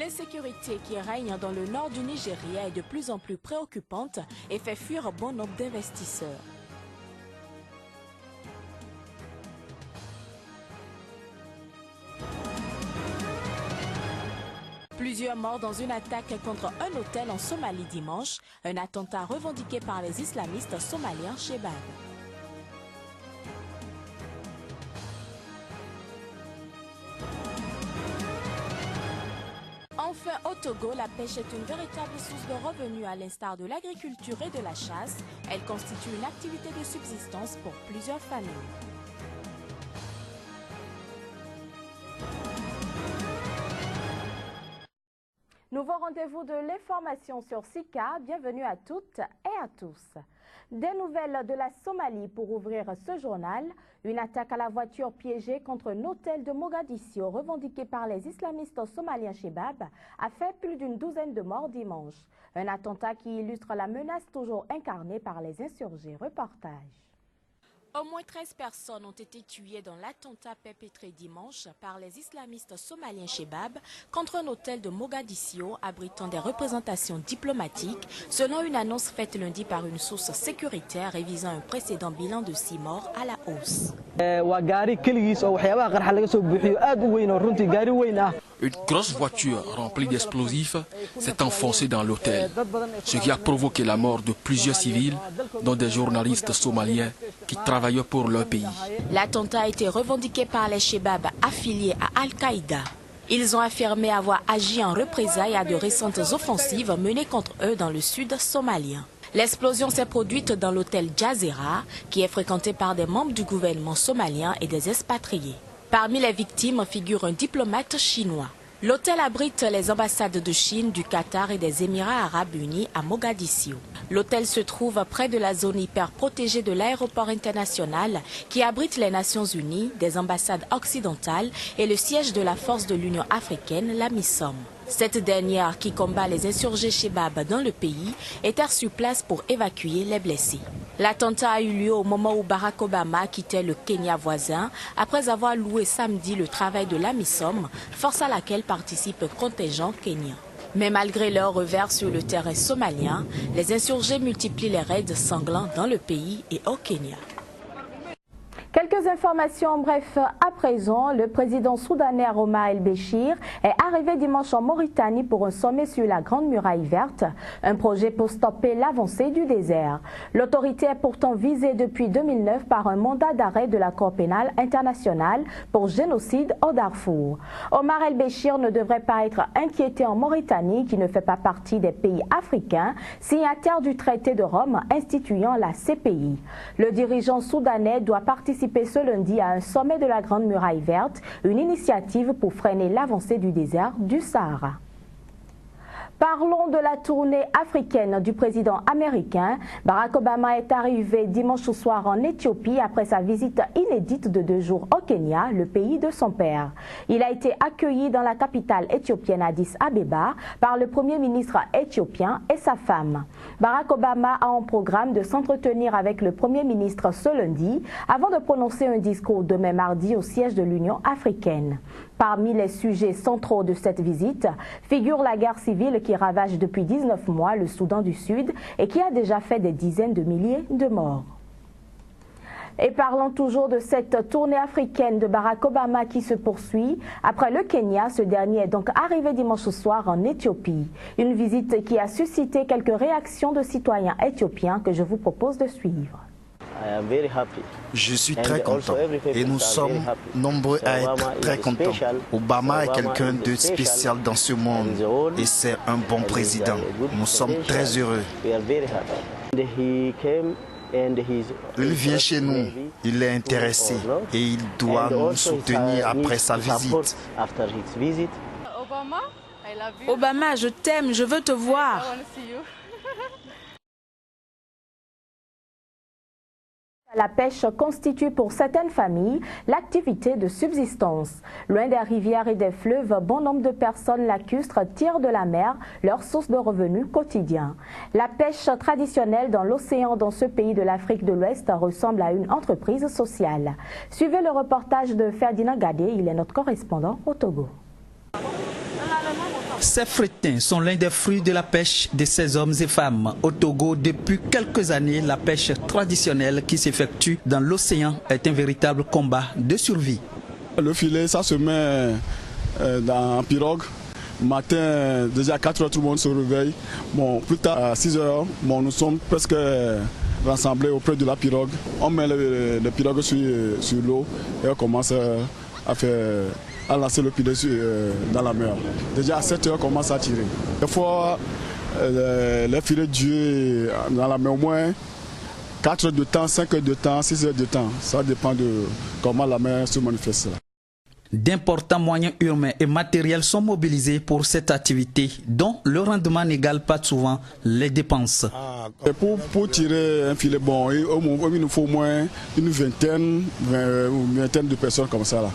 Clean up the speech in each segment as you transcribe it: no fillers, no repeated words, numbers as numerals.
L'insécurité qui règne dans le nord du Nigeria est de plus en plus préoccupante et fait fuir bon nombre d'investisseurs. Plusieurs morts dans une attaque contre un hôtel en Somalie dimanche, un attentat revendiqué par les islamistes somaliens Shebab. Enfin, au Togo, la pêche est une véritable source de revenus à l'instar de l'agriculture et de la chasse. Elle constitue une activité de subsistance pour plusieurs familles. Nouveau rendez-vous de l'information sur Sika. Bienvenue à toutes et à tous. Des nouvelles de la Somalie pour ouvrir ce journal. Une attaque à la voiture piégée contre un hôtel de Mogadiscio revendiqué par les islamistes somaliens Shebab a fait plus d'une douzaine de morts dimanche. Un attentat qui illustre la menace toujours incarnée par les insurgés. Reportage. Au moins 13 personnes ont été tuées dans l'attentat perpétré dimanche par les islamistes somaliens Shebab contre un hôtel de Mogadiscio abritant des représentations diplomatiques, selon une annonce faite lundi par une source sécuritaire révisant un précédent bilan de 6 morts à la hausse. Une grosse voiture remplie d'explosifs s'est enfoncée dans l'hôtel, ce qui a provoqué la mort de plusieurs civils, dont des journalistes somaliens qui travaillaient pour leur pays. L'attentat a été revendiqué par les Shebab affiliés à Al-Qaïda. Ils ont affirmé avoir agi en représailles à de récentes offensives menées contre eux dans le sud somalien. L'explosion s'est produite dans l'hôtel Jazeera, qui est fréquenté par des membres du gouvernement somalien et des expatriés. Parmi les victimes figure un diplomate chinois. L'hôtel abrite les ambassades de Chine, du Qatar et des Émirats arabes unis à Mogadiscio. L'hôtel se trouve près de la zone hyper protégée de l'aéroport international qui abrite les Nations unies, des ambassades occidentales et le siège de la force de l'Union africaine, la MISOM. Cette dernière, qui combat les insurgés Shebab dans le pays, était sur place pour évacuer les blessés. L'attentat a eu lieu au moment où Barack Obama quittait le Kenya voisin, après avoir loué samedi le travail de la MISOM, force à laquelle participe un contingent kenyan. Mais malgré leur revers sur le terrain somalien, les insurgés multiplient les raids sanglants dans le pays et au Kenya. Quelques informations bref à présent. Le président soudanais Omar el-Béchir est arrivé dimanche en Mauritanie pour un sommet sur la Grande Muraille Verte, un projet pour stopper l'avancée du désert. L'autorité est pourtant visée depuis 2009 par un mandat d'arrêt de la Cour pénale internationale pour génocide au Darfour. Omar el-Béchir ne devrait pas être inquiété en Mauritanie, qui ne fait pas partie des pays africains, signataires du traité de Rome instituant la CPI. Le dirigeant soudanais doit participer ce lundi à un sommet de la Grande Muraille Verte, une initiative pour freiner l'avancée du désert du Sahara. Parlons de la tournée africaine du président américain. Barack Obama est arrivé dimanche soir en Éthiopie après sa visite inédite de 2 jours au Kenya, le pays de son père. Il a été accueilli dans la capitale éthiopienne Addis Abeba par le premier ministre éthiopien et sa femme. Barack Obama a en programme de s'entretenir avec le premier ministre ce lundi avant de prononcer un discours demain mardi au siège de l'Union africaine. Parmi les sujets centraux de cette visite figure la guerre civile qui ravage depuis 19 mois le Soudan du Sud et qui a déjà fait des dizaines de milliers de morts. Et parlons toujours de cette tournée africaine de Barack Obama qui se poursuit. Après le Kenya, ce dernier est donc arrivé dimanche soir en Éthiopie. Une visite qui a suscité quelques réactions de citoyens éthiopiens que je vous propose de suivre. Je suis très content et nous sommes nombreux à être très contents. Obama est quelqu'un de spécial dans ce monde et c'est un bon président. Nous sommes très heureux. Il vient chez nous, il est intéressé et il doit nous soutenir après sa visite. Obama, je t'aime, je veux te voir. La pêche constitue pour certaines familles l'activité de subsistance. Loin des rivières et des fleuves, bon nombre de personnes lacustres tirent de la mer leur source de revenus quotidiens. La pêche traditionnelle dans l'océan dans ce pays de l'Afrique de l'Ouest ressemble à une entreprise sociale. Suivez le reportage de Ferdinand Gadé, il est notre correspondant au Togo. Ces frétins sont l'un des fruits de la pêche de ces hommes et femmes. Au Togo, depuis quelques années, la pêche traditionnelle qui s'effectue dans l'océan est un véritable combat de survie. Le filet, ça se met dans un pirogue. Matin, déjà à 4 h, tout le monde se réveille. Bon, plus tard, à 6 h, bon, nous sommes presque rassemblés auprès de la pirogue. On met le pirogue sur l'eau et on commence à lancer le filet dans la mer. Déjà à 7 h, on commence à tirer. Des fois, les filets durent dans la mer au moins 4 heures de temps, 5 heures de temps, 6 heures de temps. Ça dépend de comment la mer se manifeste. D'importants moyens humains et matériels sont mobilisés pour cette activité dont le rendement n'égale pas souvent les dépenses. Et pour tirer un filet bon, il nous faut au moins une vingtaine de personnes comme ça là,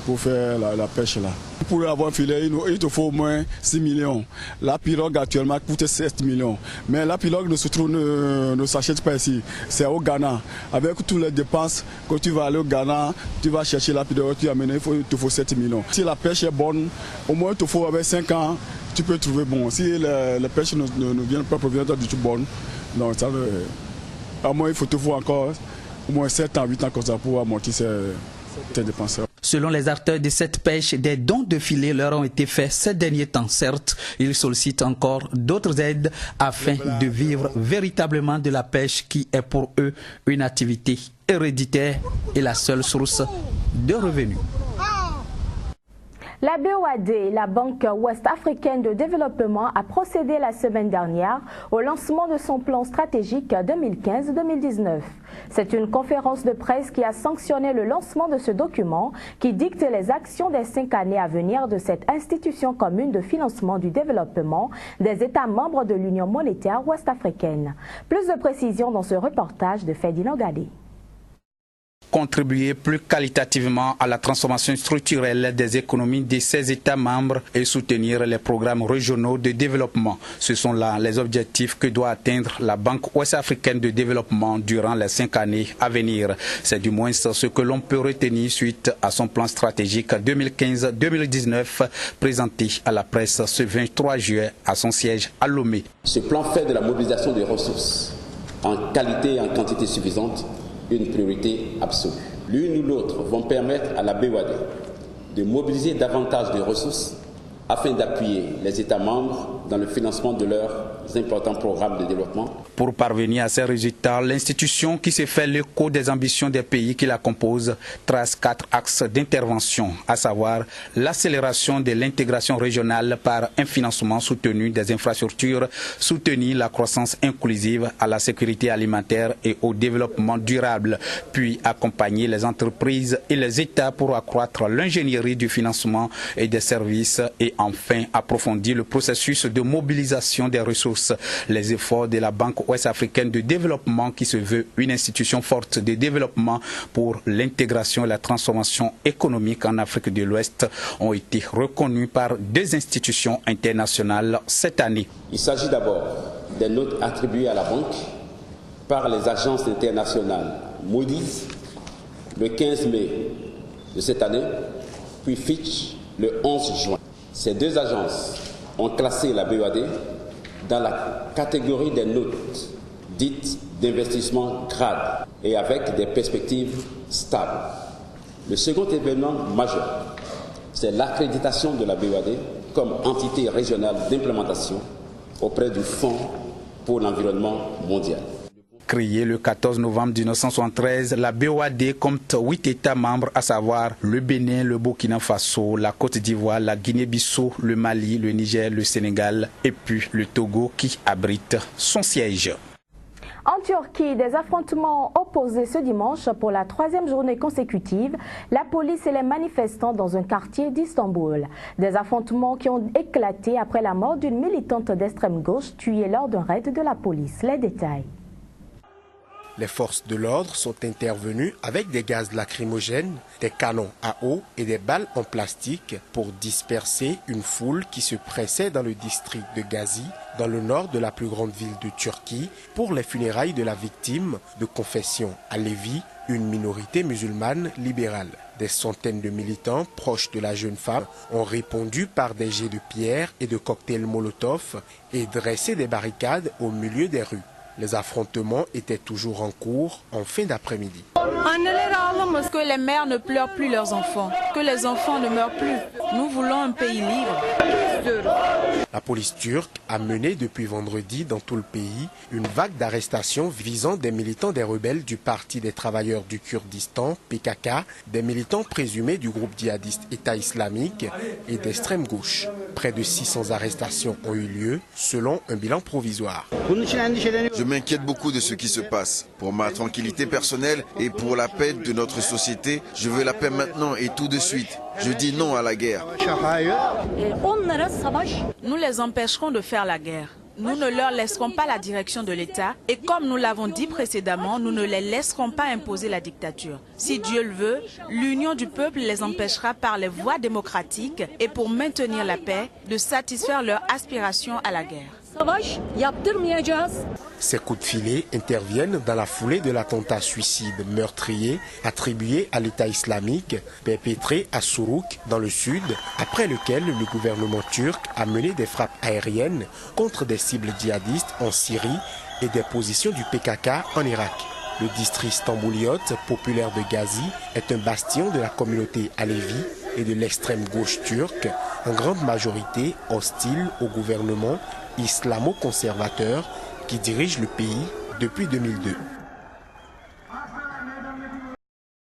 pour faire la pêche là. Pour avoir un filet, il te faut au moins 6 millions. La pirogue actuellement coûte 7 millions. Mais la pirogue ne s'achète pas ici. C'est au Ghana. Avec toutes les dépenses, quand tu vas aller au Ghana, tu vas chercher la pirogue, tu amènes, il te faut 7 millions. Si la pêche est bonne, au moins il te faut avec 5 ans, tu peux trouver bon. Si la pêche ne vient pas provenir du tout bonne, non, ça, à moins il te faut encore au moins 7 ans, 8 ans comme ça pour amortir tes dépenses. Selon les acteurs de cette pêche, des dons de filets leur ont été faits ces derniers temps. Certes, ils sollicitent encore d'autres aides afin de vivre véritablement de la pêche qui est pour eux une activité héréditaire et la seule source de revenus. La BOAD, la Banque ouest-africaine de développement, a procédé la semaine dernière au lancement de son plan stratégique 2015-2019. C'est une conférence de presse qui a sanctionné le lancement de ce document qui dicte les actions des 5 années à venir de cette institution commune de financement du développement des États membres de l'Union monétaire ouest-africaine. Plus de précisions dans ce reportage de Ferdinand Gadé. Contribuer plus qualitativement à la transformation structurelle des économies de ces États membres et soutenir les programmes régionaux de développement. Ce sont là les objectifs que doit atteindre la Banque ouest-africaine de développement durant les 5 années à venir. C'est du moins ce que l'on peut retenir suite à son plan stratégique 2015-2019 présenté à la presse ce 23 juillet à son siège à Lomé. Ce plan fait de la mobilisation des ressources en qualité et en quantité suffisante une priorité absolue. L'une ou l'autre vont permettre à la BOAD de mobiliser davantage de ressources afin d'appuyer les États membres dans le financement de leurs importants programmes de développement. Pour parvenir à ces résultats, l'institution qui se fait l'écho des ambitions des pays qui la composent trace 4 axes d'intervention, à savoir l'accélération de l'intégration régionale par un financement soutenu des infrastructures, soutenir la croissance inclusive à la sécurité alimentaire et au développement durable, puis accompagner les entreprises et les États pour accroître l'ingénierie du financement et des services et enfin approfondir le processus de mobilisation des ressources. Les efforts de la Banque ouest-africaine de développement qui se veut une institution forte de développement pour l'intégration et la transformation économique en Afrique de l'Ouest ont été reconnus par 2 institutions internationales cette année. Il s'agit d'abord des notes attribuées à la Banque par les agences internationales Moody's le 15 mai de cette année, puis Fitch le 11 juin. Ces 2 agences ont classé la BOAD dans la catégorie des notes dites d'investissement grade et avec des perspectives stables. Le second événement majeur, c'est l'accréditation de la BOAD comme entité régionale d'implémentation auprès du Fonds pour l'environnement mondial. Créée le 14 novembre 1973, la BOAD compte 8 États membres, à savoir le Bénin, le Burkina Faso, la Côte d'Ivoire, la Guinée-Bissau, le Mali, le Niger, le Sénégal et puis le Togo qui abrite son siège. En Turquie, des affrontements opposés ce dimanche pour la 3e journée consécutive, la police et les manifestants dans un quartier d'Istanbul. Des affrontements qui ont éclaté après la mort d'une militante d'extrême gauche tuée lors d'un raid de la police. Les détails. Les forces de l'ordre sont intervenues avec des gaz lacrymogènes, des canons à eau et des balles en plastique pour disperser une foule qui se pressait dans le district de Gazi, dans le nord de la plus grande ville de Turquie, pour les funérailles de la victime de confession alévi, une minorité musulmane libérale. Des centaines de militants proches de la jeune femme ont répondu par des jets de pierre et de cocktails Molotov et dressé des barricades au milieu des rues. Les affrontements étaient toujours en cours en fin d'après-midi. Que les mères ne pleurent plus leurs enfants, que les enfants ne meurent plus. Nous voulons un pays libre. La police turque a mené depuis vendredi dans tout le pays une vague d'arrestations visant des militants des rebelles du Parti des travailleurs du Kurdistan, PKK, des militants présumés du groupe djihadiste État islamique et d'extrême gauche. Près de 600 arrestations ont eu lieu selon un bilan provisoire. Je m'inquiète beaucoup de ce qui se passe. Pour ma tranquillité personnelle et pour la paix de notre société, je veux la paix maintenant et tout de suite. Je dis non à la guerre. Nous les empêcherons de faire la guerre. Nous ne leur laisserons pas la direction de l'État et comme nous l'avons dit précédemment, nous ne les laisserons pas imposer la dictature. Si Dieu le veut, l'union du peuple les empêchera par les voies démocratiques et pour maintenir la paix, de satisfaire leur aspiration à la guerre. Ces coups de filet interviennent dans la foulée de l'attentat suicide meurtrier attribué à l'État islamique perpétré à Sourouk dans le sud, après lequel le gouvernement turc a mené des frappes aériennes contre des cibles djihadistes en Syrie et des positions du PKK en Irak. Le district stambouliote populaire de Gazi est un bastion de la communauté alévi et de l'extrême gauche turque, en grande majorité hostile au gouvernement islamo-conservateur qui dirige le pays depuis 2002.